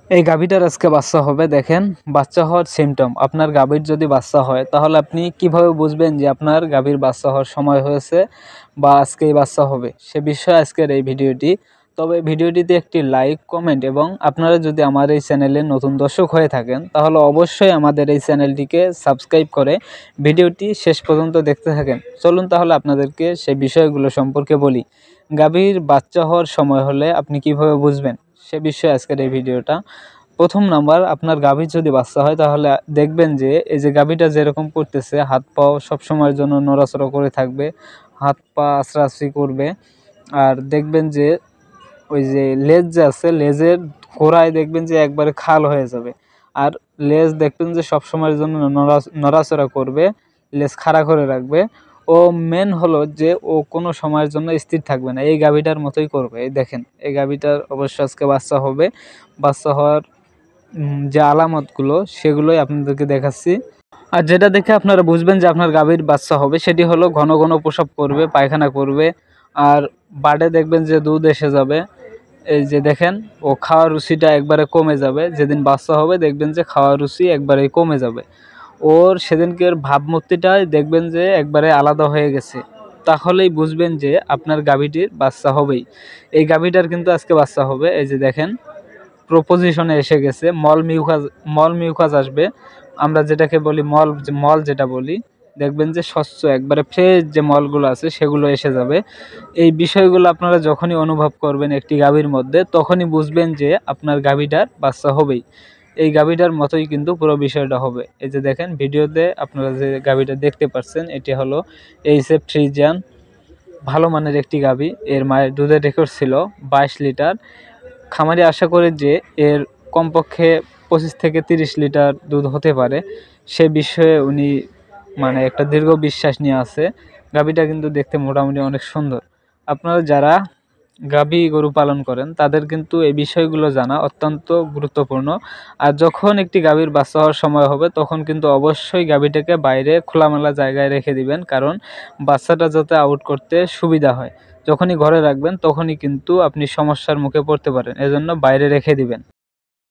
এই গাভীটার আজকে বাচ্চা হবে। দেখেন বাচ্চা হওয়ার সিমটম। আপনার গাভীর যদি বাচ্চা হয় তাহলে আপনি কিভাবে বুঝবেন যে আপনার গাভীর বাচ্চা হওয়ার সময় হয়েছে বা আজকেই বাচ্চা হবে, সে বিষয়ে আজকের এই ভিডিওটি। তবে ভিডিওটিতে একটি লাইক, কমেন্ট এবং আপনারা যদি আমার এই চ্যানেলে নতুন দর্শক হয়ে থাকেন তাহলে অবশ্যই আমাদের এই চ্যানেলটিকে সাবস্ক্রাইব করে ভিডিওটি শেষ পর্যন্ত দেখতে থাকেন। চলুন তাহলে আপনাদেরকে সেই বিষয়গুলো সম্পর্কে বলি। গাভীর বাচ্চা হওয়ার সময় হলে আপনি কিভাবে বুঝবেন সে বিষয়ে আজকের এই ভিডিওটা। প্রথম নাম্বার, আপনার গাভীর যদি বাচ্চা হয় তাহলে দেখবেন যে এই যে গাভীটা যেরকম করতেছে, হাত পাও সবসময়ের জন্য নড়াচড়া করে থাকবে, হাত পা আছড়াআছড়ি করবে। আর দেখবেন যে ওই যে লেজ যে আছে, লেজের গোড়ায় দেখবেন যে একবারে খাল হয়ে যাবে। আর লেজ দেখবেন যে সবসময়ের জন্য নড়াচড়া করবে, লেজ খাড়া করে রাখবে। ও মেন হলো যে ও কোনো সময়ের জন্য স্থির থাকবে না, এই গাভীটার মতোই করবে। এই দেখেন এই গাভীটার অবশ্য আজকে বাচ্চা হবে। বাচ্চা হওয়ার যে আলামতগুলো সেগুলোই আপনাদেরকে দেখাচ্ছি। আর যেটা দেখে আপনারা বুঝবেন যে আপনার গাভীর বাচ্চা হবে সেটি হলো ঘন ঘন প্রস্রাব করবে, পায়খানা করবে। আর বাটে দেখবেন যে দুধ এসে যাবে। এই যে দেখেন ও খাওয়ার রুচিটা একবারে কমে যাবে। যেদিন বাচ্চা হবে দেখবেন যে খাওয়ার রুচি একবারেই কমে যাবে। ওর সেদিনকের ভাবমূর্তিটাই দেখবেন যে একবারে আলাদা হয়ে গেছে। তাহলেই বুঝবেন যে আপনার গাভীটির বাচ্চা হবেই। এই গাভীটার কিন্তু আজকে বাচ্চা হবে। এই যে দেখেন প্রপোজিশনে এসে গেছে। মল মিউকাস আসবে, আমরা যেটাকে বলি মল যেটা বলি, দেখবেন যে স্বচ্ছ একবারে ফ্রেশ যে মলগুলো আছে সেগুলো এসে যাবে। এই বিষয়গুলো আপনারা যখনই অনুভব করবেন একটি গাভীর মধ্যে, তখনই বুঝবেন যে আপনার গাভীটার বাচ্চা হবেই। এই গাভীটার মতোই কিন্তু পুরো বিষয়টা হবে। এই যে দেখেন ভিডিওতে আপনারা যে গাভীটা দেখতে পাচ্ছেন এটি হলো এইচএফ ফ্রিজিয়ান, ভালো মানের একটি গাভী। এর মায়ের দুধের রেকর্ড ছিল 22 লিটার। খামারি আশা করে যে এর কমপক্ষে 25 থেকে 30 লিটার দুধ হতে পারে, সে বিষয়ে উনি মানে একটা দীর্ঘ বিশ্বাস নিয়ে আছে। গাভীটা কিন্তু দেখতে মোটামুটি অনেক সুন্দর। আপনারা যারা গাভী গরু পালন করেন তাদের কিন্তু এই বিষয়গুলো জানা অত্যন্ত গুরুত্বপূর্ণ। আর যখন একটি গাভীর বাচ্চা হওয়ার সময় হবে তখন কিন্তু অবশ্যই গাভীটাকে বাইরে খোলামেলা জায়গায় রেখে দিবেন, কারণ বাচ্চাটা যাতে আউট করতে সুবিধা হয়। যখনই ঘরে রাখবেন তখনই কিন্তু আপনি সমস্যার মুখে পড়তে পারেন, এজন্য বাইরে রেখে দিবেন।